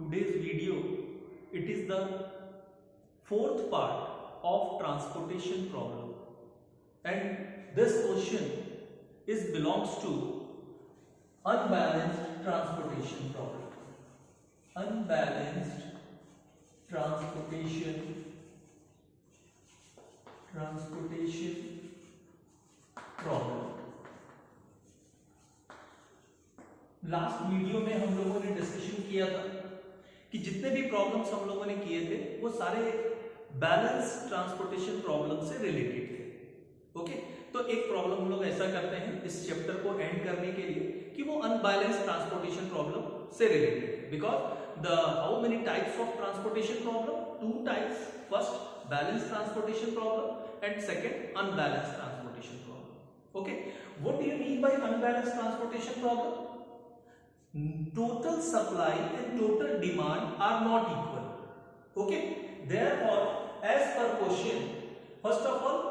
today's video, it is the fourth part of transportation problem, and this question is belongs to unbalanced transportation problem. Unbalanced transportation problem. Last video में हम लोगों ने discussion किया था कि जितने भी प्रॉब्लम्स हम लोगों ने किए थे वो सारे बैलेंस ट्रांसपोर्टेशन प्रॉब्लम से रिलेटेड थे। ओके, तो एक प्रॉब्लम हम लोग ऐसा करते हैं इस चैप्टर को एंड करने के लिए कि वो अनबैलेंस ट्रांसपोर्टेशन प्रॉब्लम से रिलेटेड है, because the how many types of transportation problem, two types, first balance transportation problem and second unbalance transportation problem. Okay, what do you mean by unbalance transportation problem? Total supply and total demand are not equal. Okay, therefore as per question, first of all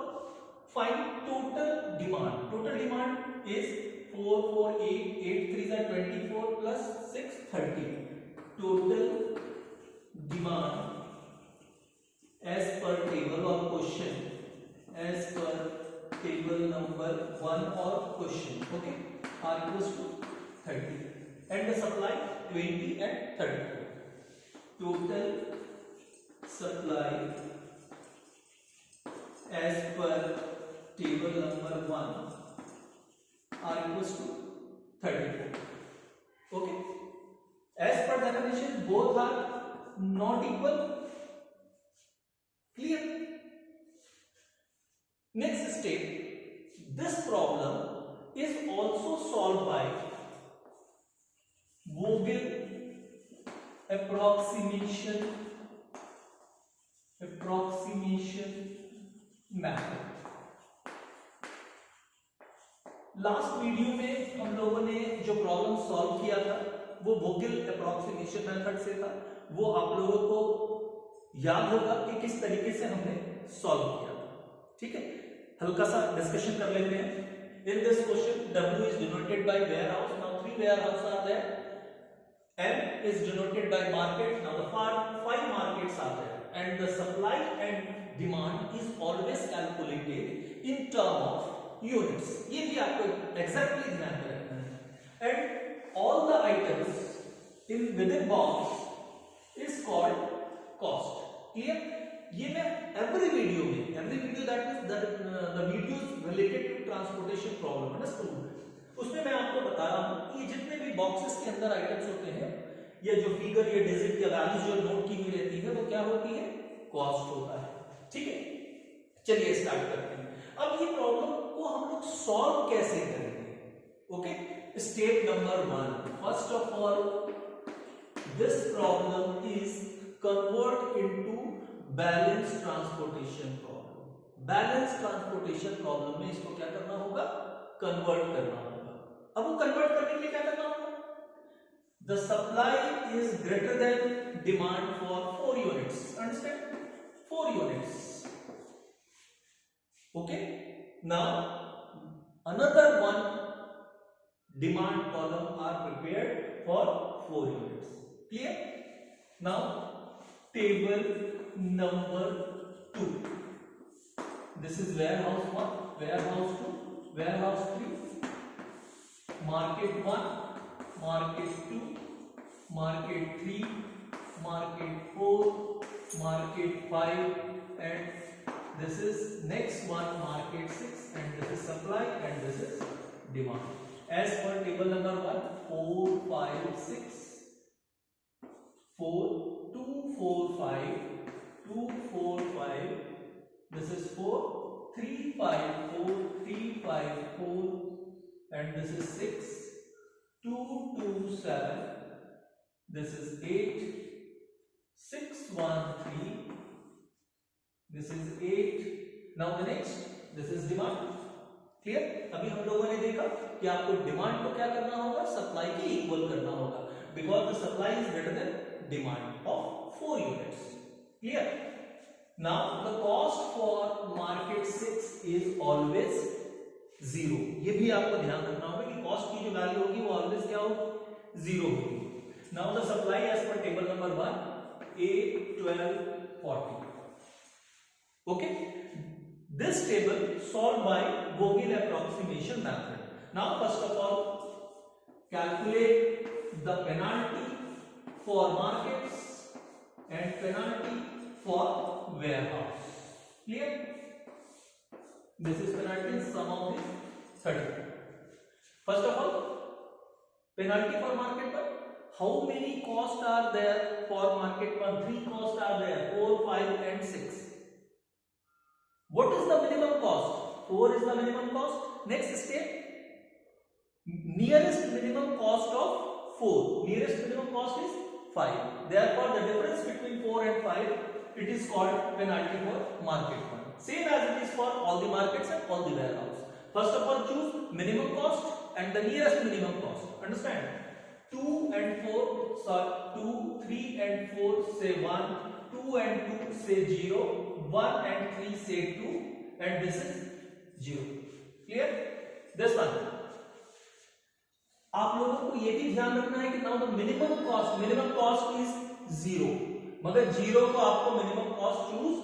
find total demand. Total demand is 4 4 8 8 3 are 24 plus 6 30. Total demand as per table or question, as per table number 1 or question, okay, are equals to 30. And the supply 20 and 34. Total supply as per table number 1 are equals to 34. Okay, as per definition both are not equal. Clear? Next step, this problem is also solved by Vogel approximation method. Last video में हम लोगों ने जो problem solve किया था वो Vogel approximation method से था। वो आप लोगों को याद होगा कि किस तरीके से हमने सॉल्व किया था। ठीक है, हल्का सा डिस्कशन कर लेते हैं। In this question, W is denoted by warehouse. Now 3 warehouses are there. M is denoted by market. Now the 5 markets are there, and the supply and demand is always calculated in term of units. ये भी आपको exactly ध्यान में रखना है। And all the items in within box is called cost. Clear? ये मैं every video that is the videos related to transportation problem, understood? उसमें मैं आपको बता रहा हूं कि जितने भी बॉक्सेस के अंदर आइटम्स होते हैं, या जो फिगर या डिजिट या वैल्यूज जो नोट की हुई रहती है वो क्या होती है? कॉस्ट होता है। ठीक है, चलिए स्टार्ट करते हैं। अब ये प्रॉब्लम को हम लोग सॉल्व कैसे करेंगे? Okay, step number 1, first of all this problem is convert into balance transportation problem. Balance transportation problem में इसको क्या करना होगा? कन्वर्ट करना होगा। अब वो कन्वर्ट करने के लिए क्या करना होगा? The supply is greater than demand for 4 units. Understand? 4 units. Okay. Now another one demand column are prepared for 4 units. Clear? Now table number 2. This is warehouse 1, warehouse 2, warehouse 3, market 1, market 2, market 3, market 4, market 5, and this is next one market 6, and this is supply and this is demand. As per table number 1, 4 5 6, 4 2 4 5, 2 4 5, this is 4 3 5 4, 3 5 4, and this is 6 2 2 7, this is 8 6 1 3, this is 8. Now the next, this is demand. Clear? अभी हम लोगों ने देखा कि आपको demand को क्या करना होगा? सप्लाई के इक्वल करना होगा, because the supply is greater than demand of 4 units. Clear? Now the cost for market 6 is always 0। ये भी आपको ध्यान रखना होगा कि कॉस्ट की जो वैल्यू होगी वो ऑलवेज क्या होगी? 0 होगी। Now the supply as per table number 1, A1240. Okay, this table solved by Vogel approximation method. Now first of all, calculate the penalty for markets and penalty for warehouse. Clear? This is penalty, sum of this 30. First of all, penalty for market 1. How many costs are there for market 1? 3 costs are there, 4, 5 and 6. What is the minimum cost? 4 is the minimum cost. Next step, nearest minimum cost of 4. Nearest minimum cost is 5. Therefore, the difference between 4 and 5, it is called penalty for market 1. Same as it is for all the markets and all the warehouse. First of all, choose minimum cost and the nearest minimum cost. Understand? 2 and 4, sorry, 2, 3 and 4 say 1, 2 and 2 say 0, 1 and 3 say 2, and this is 0. Clear? This one. आप लोगों को ये भी ध्यान रखना है कि now the minimum cost is 0, मगर 0 को आपको मिनिमम कॉस्ट चूज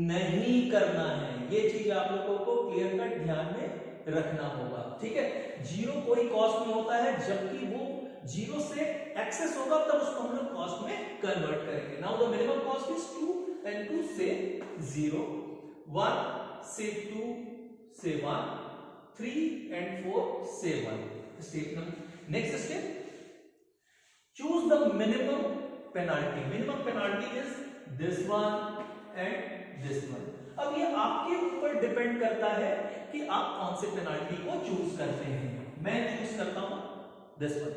नहीं करना है। ये चीज आप लोगों को क्लियर कट ध्यान में रखना होगा। ठीक है, 0 कोई कॉस्ट में होता है, जबकि वो 0 से एक्सेस होगा तब उसको हम लोग कॉस्ट में कन्वर्ट करेंगे। Now the minimum cost is 2 and 2 say 0, 1 say 2 say 1, 3 and 4 say 1. Step number. Next step, choose the minimum penalty. Minimum penalty is this one and this one. अब ये आपके ऊपर डिपेंड करता है कि आप कौन से पेनाल्टी को चूज करते हैं। मैं चूज करता हूं this one.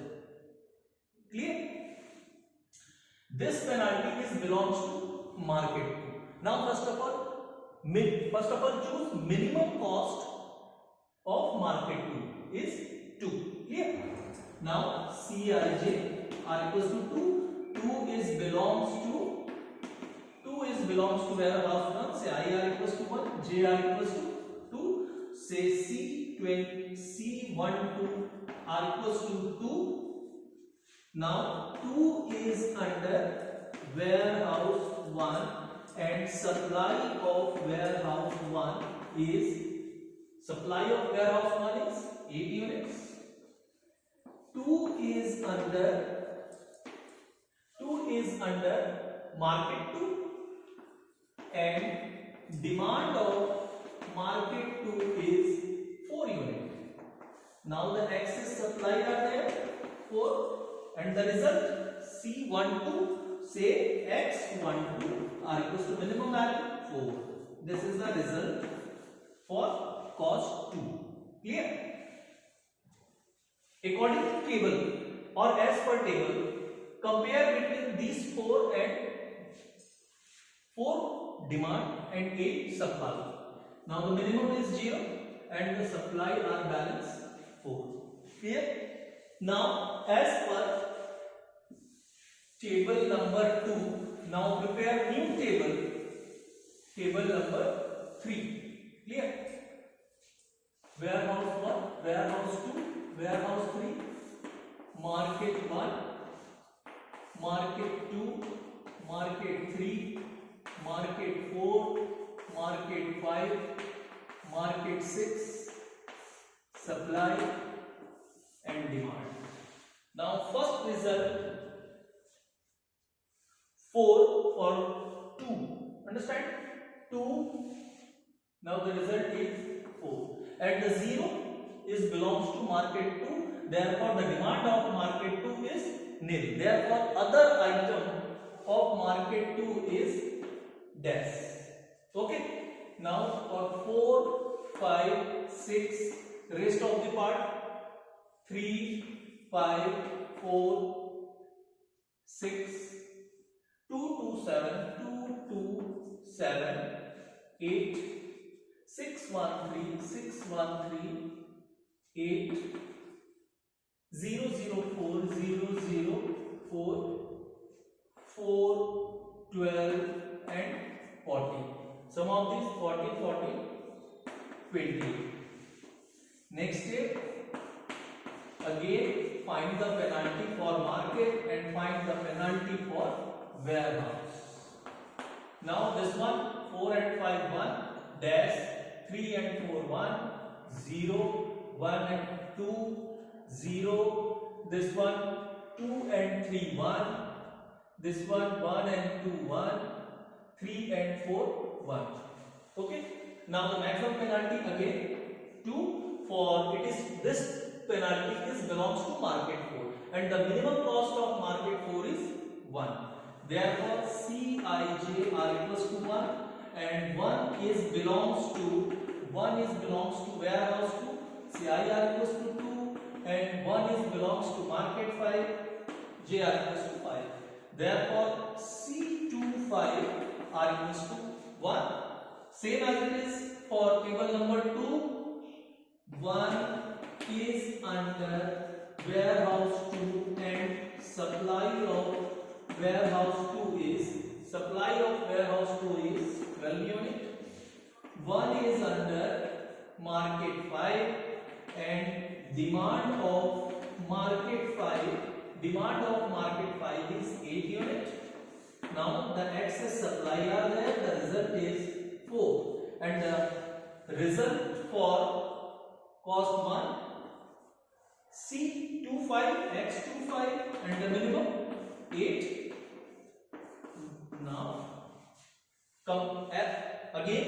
Clear? This penalty is belongs to market 2. Now first of all choose minimum cost of market 2 is 2. Clear? Now Cij are equals to 2. 2 is belongs to warehouse 1. Say I are equals to 1. J are equals to 2. Say C12 are equals to 2. Now 2 is under warehouse 1 and supply of warehouse 1 is 8 units. 2 is under market 2 and demand of market 2 is 4 units. Now the excess supply are there 4 and the result C12 say X12 are equals to minimum value 4. This is the result for cost 2. Clear? According to table or as per table, compare between these 4 demand and 8 supply. Now the minimum is 0 and the supply are balanced 4. Clear? Now as per table number 2, now prepare new table number 3. Clear? Warehouse 1, warehouse 2, warehouse 3, market 1, market 2, market 3, market 4, market 5, market 6, supply and demand. Now first result 4 for 2. Understand? 2. Now the result is 4. And the 0 is belongs to market 2. Therefore, the demand of market 2 is nil. Therefore, other item of market 2 is dash. Okay. Now for 4, 5, 6, rest of the part 3, 5, 4, 6. 2, 2, 7, 2, 2, 7, 8, 6, 1, 3, 6, 1, 3, 8, 0, 0, 4, 0, 0, 4, 4, 12 and 40. Sum of these 40, 40, 20. Next step, again find the penalty for market and find penalty for warehouse. Now this one 4 and 5 1 dash, 3 and 4 1 0, 1 and 2 0, this one 2 and 3 1, this one 1 and 2 1, 3 and 4 1. Okay, now the maximum penalty again 2, for it is this penalty is belongs to market 4 and the minimum cost of market 4 is 1. Therefore Cij are equals to 1 and 1 is belongs to warehouse 2. Ci are equals to 2 and 1 is belongs to market 5. J are equals to 5. Therefore C25 are equals to 1. Same as it is for table number 2. 1 is under warehouse 2 and supply of warehouse 2 is 12 unit. 1 is under market 5 and demand of market 5 is 8 unit. Now the excess supply are there, the result is 4 and the result for cost 1 C25 X25 and the minimum 8. Now again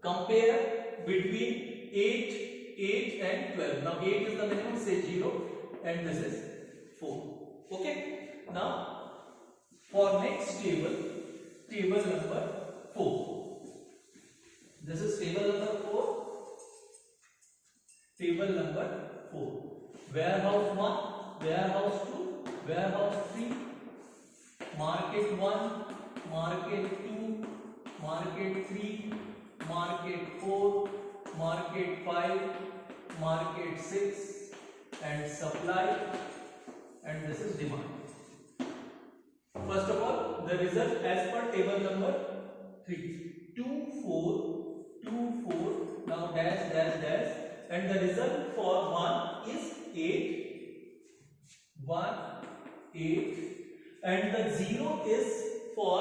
compare between 8 and 12. Now 8 is the minimum, say 0 and this is 4. Okay, now for next table number 4. This is table number 4. Table number 4. Warehouse 1, warehouse 2, warehouse 3, market 1, market 2, market 3, market 4, market 5, market 6 and supply, and this is demand. First of all, the result as per table number 3. 2 4 2 4, now dash dash dash, and the result for 1 is 8 1 8 and the 0 is for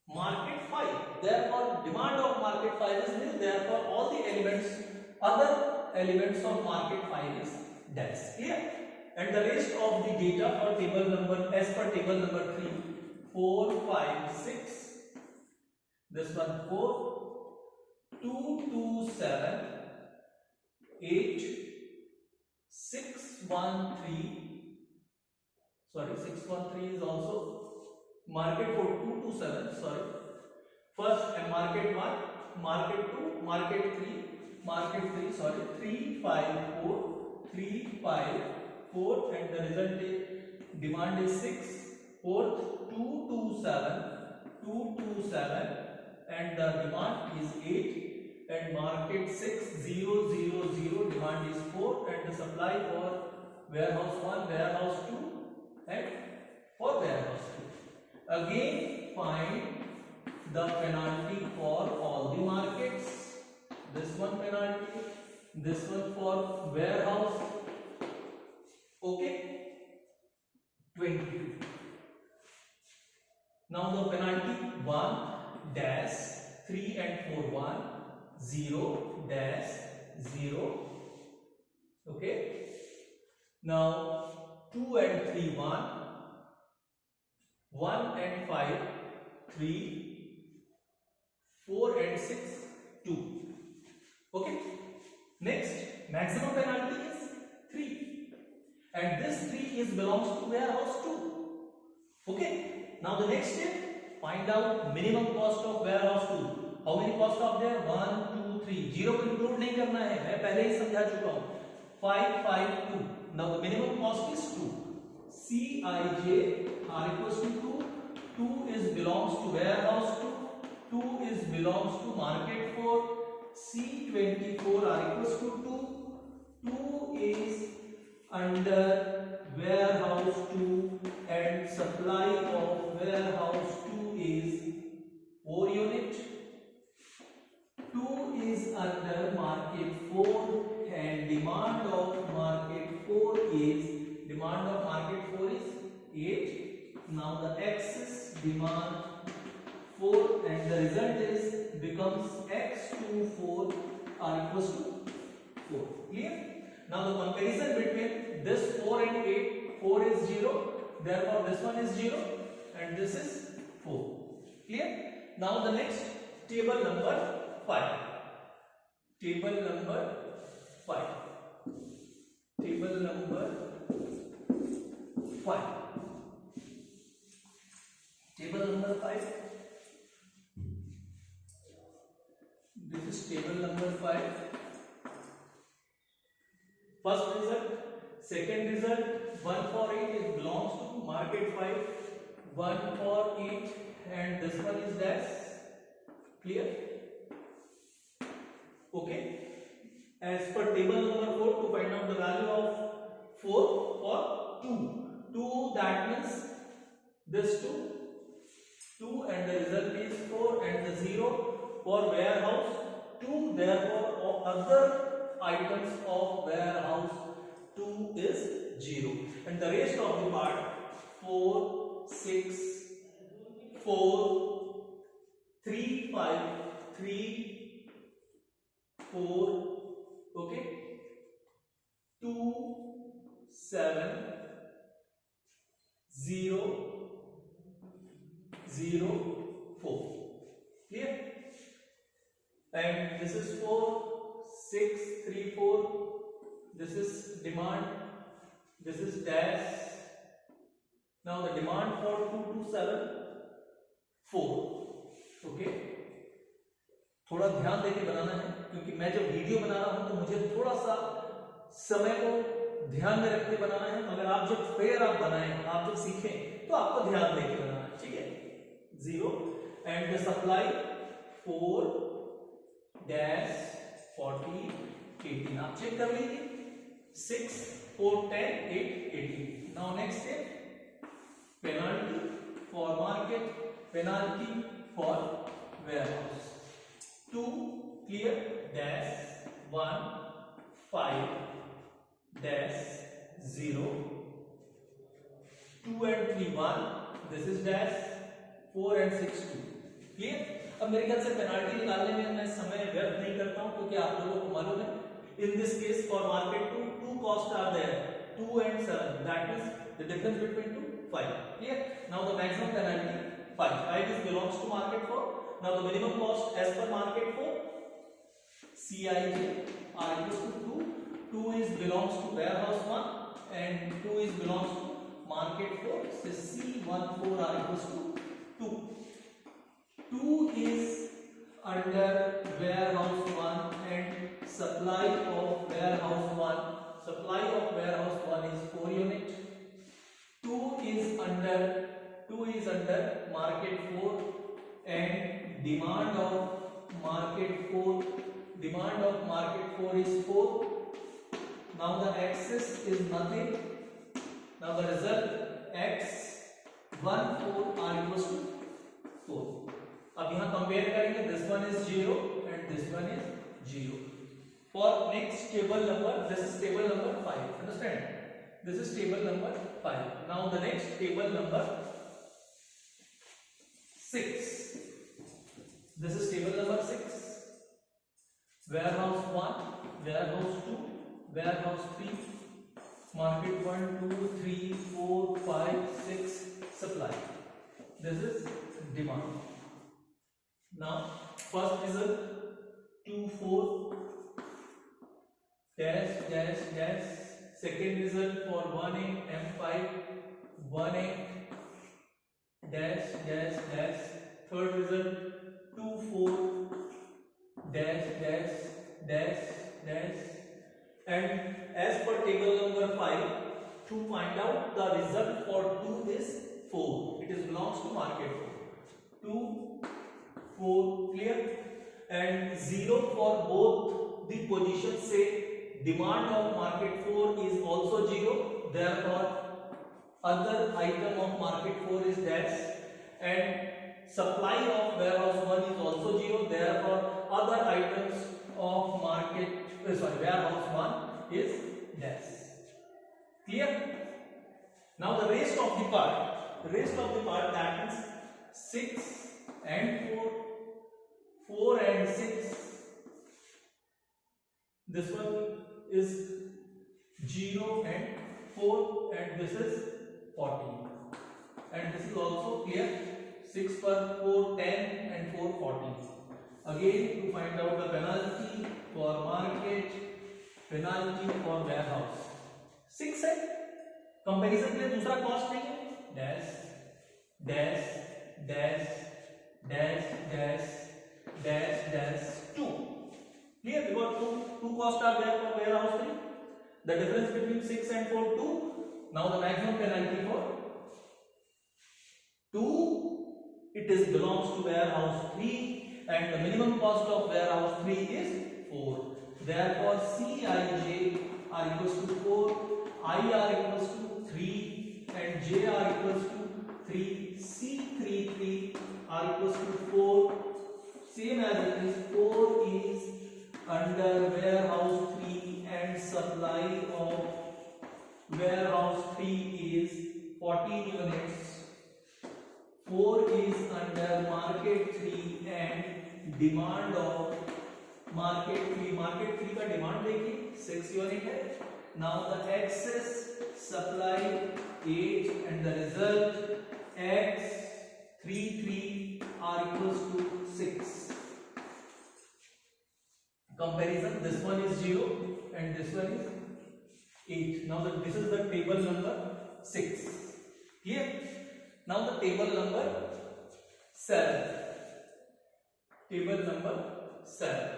market 5. Therefore demand of market 5 is nil. Therefore all the other elements of market 5 is dash. Clear? And the rest of the data for table number as per table number 3, 4 5 6, this one 4 2 2 7 8 6 1 3, sorry 6 1 3 is also market 4 2 2 7, sorry, first market 1, market 2, market 3, market 3, sorry 3 5 4 3 5 4 and the result is demand is 6, fourth 2 2 7 2 2 7 and the demand is 8 and market 6 0 0 0, demand is 4 and the supply for warehouse 1, warehouse 2 and for warehouse 2. Again find the penalty for all the markets. This one penalty, this one for warehouse. Okay, 22. Now the penalty 1 dash 3 and 4 1 0 dash 0. Okay, now 2 and 3 1 1 and 5 3 4 and 6 2. Okay, next maximum penalty is 3 and this 3 is belongs to warehouse 2. Okay, now the next step, find out minimum cost of warehouse 2. How many cost of there? 1 2 3, 0 को include नहीं करना है, मैं पहले ही समझा चुका हूं. 5 5 2. Now the minimum cost is 2. Cij are equals to 2. 2 is belongs to warehouse 2. 2 is belongs to market 4. C24 are equals to 2. 2 is under warehouse 2 and supply of warehouse 2 is 4 unit. 2 is under market 4 and demand of market 4 is 8 Now the axis demand 4 and the result is becomes x2 4 are equals to 4. Clear? Now the comparison between this 4 and 8, 4 is 0, therefore this one is 0 and this is 4. Clear? Now the next table number 5. Table number 5. Table number 5. Table number 5. This is table number 5. First result, second result, 1 for 8 is belongs to market 5, 1 for 8 and this one is dash. Clear? Okay. As per table number 4, to find out the value of 4 for 2. 2 that means this 2 and the result is 4 and the 0 for warehouse 2, therefore other items of warehouse 2 is 0 and the rest of the part 4, 6, 4, 3, 5, 3, 4, okay, 2, 7, 0, 0, 4. Clear? And this is 4, 6, 3, 4. This is demand. This is dash. Now the demand for 2 to 7, 4. Okay. थोड़ा ध्यान देके बनाना है क्योंकि मैं जब video बना रहा हूं तो मुझे थोड़ा सा समय को ध्यान में रखते बनाना है, मगर आप जब फिर आप बनाएं, आप जब सीखें तो आपको ध्यान देके बनाना है. ठीक है. 0 and the supply 4 dash 40 18. आप चेक कर लीजिए. 6 4 10 8 18. Now next step, penalty for market, penalty for warehouse. 2 clear dash 1 5 dash 0 2 and 3 1. This is dash 4 and 6 2. Clear? अब मेरे ख्याल से पेनाल्टी निकालने में मैं समय व्यर्थ नहीं करता हूं क्योंकि आप लोगों को मालूम है in this case for market 2 two costs are there, 2 and 7, that is the difference between 2 5. Clear? Now the maximum penalty 5. 5 is belongs to market 4. Now the minimum cost as per market 4 Cij are equals to 2. 2 is belongs to warehouse 1 and 2 is belongs to market 4. So C14 are equals to 2. 2 is under warehouse 1 and supply of warehouse 1. Supply of warehouse 1 is 4 unit. 2 is under market 4 and demand of market 4 is 4. Now the axis is nothing. Now the result x 1 4 are equals to 4. अब यहाँ compare करेंगे, this one is 0 and this one is 0. For next table number, this is table number 5. Understand? This is table number 5. Now the next table number 6. This is table number 6. Warehouse 1, warehouse 2, warehouse 3, market 1, 2, 3, 4, 5, 6, supply. This is demand. Now first is a 2 4 dash dash dash. Second result for 1 8 M5 1 8 dash dash dash. Third result 2 4 dash dash dash dash. And as per table number 5, to find out the result for 2 is 4. It is belongs to market 4. 2 4 clear, and 0 for both the positions. Say demand of market 4 is also 0, therefore other item of market 4 is dash, and supply of warehouse 1 is also 0, therefore other items of warehouse 1 is dash. Clear? Now the rest of the part rest of the part, that means 6 and 4, 4 and 6, this one is 0 and 4, and this is 14, and this is also clear. 6 per 4 10 and 4 14. Again to find out the penalty for market, penalty for warehouse, 6 है, comparison के लिए दूसरा cost नहीं है, dash dash dash dash dash dash dash 2. Clear? Because two costs are there for warehouse 3. The difference between 6 and 4 2. Now the maximum penalty for 2, it is belongs to warehouse 3, and the minimum cost of warehouse 3 is 4. Therefore Cij are equals to 4, I are equals to 3, and J are equals to 3. C33 are equals to 4. Same as it is, 4 is under warehouse 3, and supply of warehouse 3 is 14 units. 4 is under market 3, and demand of market 3. Market 3 का demand देखिए 6 unit है. Now the excess supply 8, and the result X33 are equals to 6. Comparison, this one is 0 and this one is 8. Now this is the table number 6. Here, now the table number 7. Table number 7.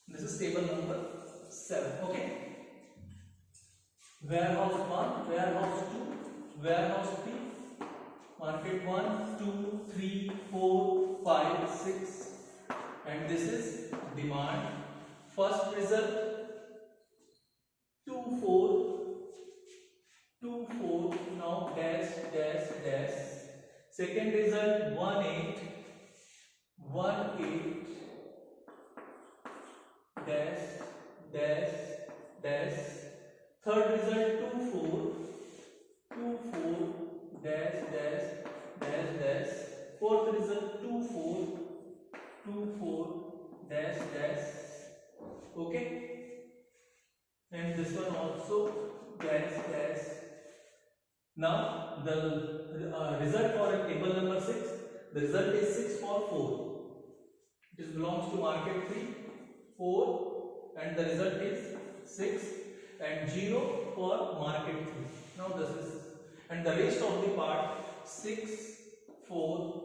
This is table number 7. Okay. Warehouse 1, warehouse 2, warehouse 3. Market 1, 2, 3, 4, 5, 6, and this is demand. First result 2, 4, 2, 4. Now dash dash dash. Second result 1, 8, 1, 8, dash dash dash. Third result 2, 4, 2, 4. Dash dash dash dash. Fourth result 2, 4, 2, 4, dash dash. Okay, and this one also dash dash. Now the result for a table number 6, the result is 6 for 4. It belongs to market 3, 4, and the result is 6, and 0 for market 3. Now this is, and the rest of the part 6, 4,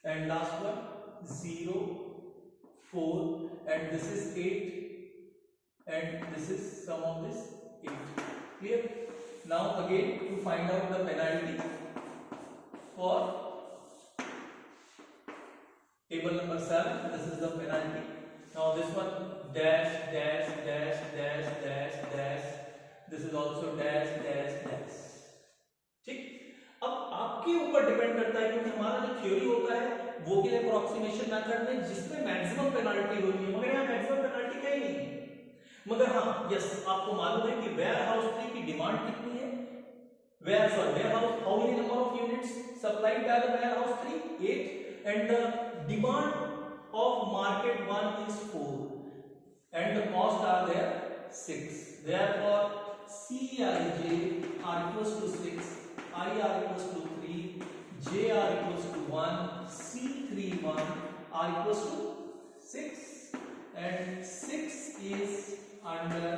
and last one 0, 4, and this is 8, and this is sum of this 8. Clear? Now again to find out the penalty for table number 7, this is the penalty. Now this one dash dash dash dash dash dash. This is also dash dash dash. ठीक, अब आपके ऊपर depend करता है, क्योंकि हमारा जो theory होता है वोगेल अप्रोक्सीमेशन मेथड में, जिसमें मैक्सिमम पेनाल्टी होती है, मगर यहाँ मैक्सिमम पेनाल्टी कहीं नहीं है. मगर हाँ, यस, आपको मालूम है कि वेयर हाउस 3 की डिमांड कितनी है. Warehouse, how many number of units supplied by the warehouse 3, 8, and the demand of market 1 is 4, and the cost are there 6. Therefore Cij are equals to 6, I are equals to 3, J are equals to 1, C31 are equals to 6, and 6 is under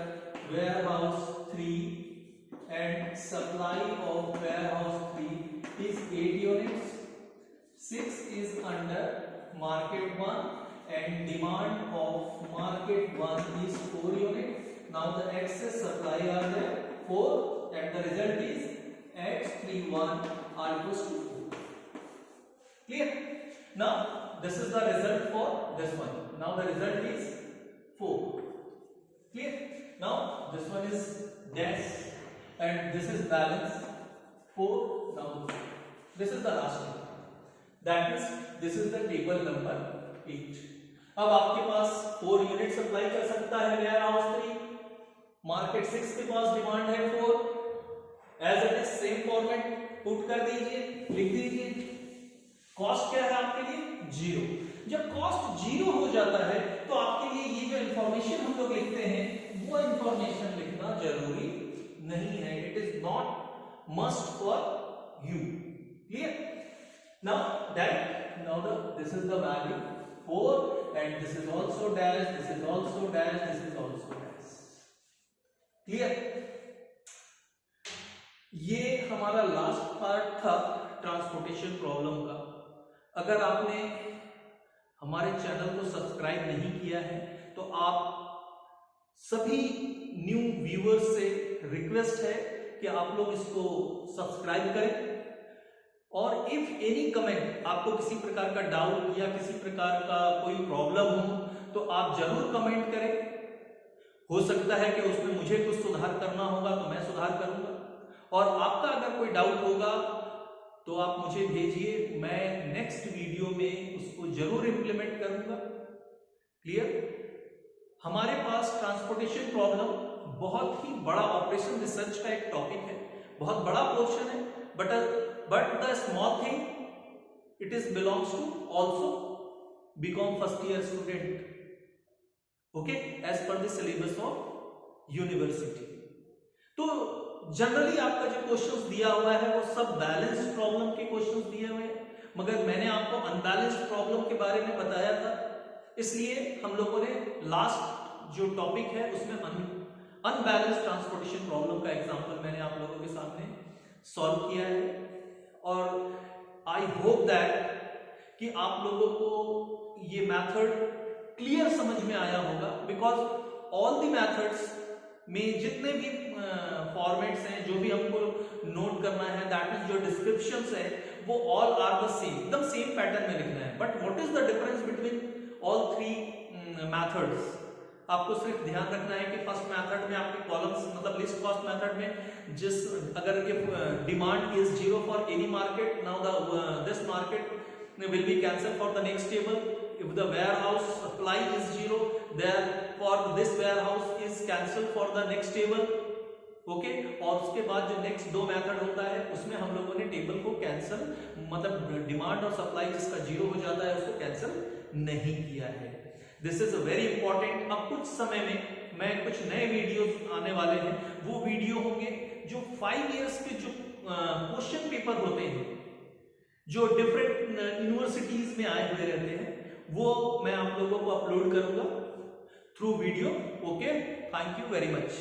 warehouse 3, and supply of warehouse 3 is 8 units. 6 is under market 1, and demand of market 1 is 4 units. Now the excess supply are there 4, and the result is X31 are equals to 4. Clear? Now this is the result for this one. Now the result is 4. Clear? Now this one is dash, and this is balance 4. Now this is the last one. That means this is the table number 8. अब आपके पास 4 unit supply कर सकता है warehouse 3, market 6 के पास demand है 4, as it is same format put कर दीजिए, लिख दीजिए। कॉस्ट क्या है आपके लिए? जीरो। जब कॉस्ट जीरो हो जाता है तो आपके लिए ये जो इंफॉर्मेशन हम लोग लिखते हैं वो इंफॉर्मेशन लिखना जरूरी नहीं है। It is not must for you. Clear? now this is the value 4 and this is also dash, this is also dash, this is also dash. Clear? ये हमारा लास्ट पार्ट था ट्रांसपोर्टेशन प्रॉब्लम का। अगर आपने हमारे चैनल को subscribe नहीं किया है तो आप सभी न्यू व्यूअर्स से रिक्वेस्ट है कि आप लोग इसको सब्सक्राइब करें। और इफ एनी कमेंट, आपको किसी प्रकार का डाउट या किसी प्रकार का कोई प्रॉब्लम हो तो आप जरूर कमेंट करें। हो सकता है कि उसमें मुझे कुछ सुधार करना होगा तो मैं सुधार करूंगा, और आपका अगर कोई डाउट होगा तो आप मुझे भेजिए, मैं नेक्स्ट वीडियो में उसको जरूर इंप्लीमेंट करूंगा। क्लियर? हमारे पास ट्रांसपोर्टेशन प्रॉब्लम बहुत ही बड़ा ऑपरेशन रिसर्च का एक टॉपिक है, बहुत बड़ा पोर्शन है, but the small thing it is belongs to also BCom first year student, okay, as per the syllabus of university। तो जनरली आपका जो क्वेश्चंस दिया हुआ है वो सब बैलेंस्ड प्रॉब्लम के क्वेश्चंस दिए हुए हैं, मगर मैंने आपको अनबैलेंस्ड प्रॉब्लम के बारे में बताया था, इसलिए हम लोगों ने लास्ट जो टॉपिक है उसमें अनबैलेंस्ड ट्रांसपोर्टेशन प्रॉब्लम का एग्जांपल मैंने आप लोगों के सामने सॉल्व किया है। और आई होप दैट कि आप लोगों को ये मेथड क्लियर समझ में आया होगा, बिकॉज ऑल द मेथड्स में जितने भी फॉर्मेट्स हैं, जो भी हमको नोट करना है, दैट मींस जो डिस्क्रिप्शंस है वो ऑल आर द सेम, एकदम सेम पैटर्न में लिखना है। But what is the difference between all three methods? आपको सिर्फ ध्यान रखना है कि फर्स्ट मेथड में आपके कॉलम्स, मतलब लिस्ट कॉस्ट मेथड में जिस अगर ये demand is zero for any market, now this market will be cancel for the next table. If the warehouse supply is zero, therefore this warehouse is cancel for the next table. Okay, और उसके बाद जो next दो method होता है उसमें हम लोगों ने टेबल को कैंसल, मतलब डिमांड और सप्लाई जिसका जीरो हो जाता है उसको कैंसल नहीं किया है। This is very important. अब कुछ समय में मैं कुछ नए वीडियोस आने वाले हैं, वो वीडियो होंगे जो 5 इयर्स के जो क्वेश्चन पेपर होते हैं जो डिफरेंट यूनिवर्सिटीज में आए हुए रहते हैं, वो मैं आप लोगों को अपलोड करूंगा through video. Okay, thank you very much.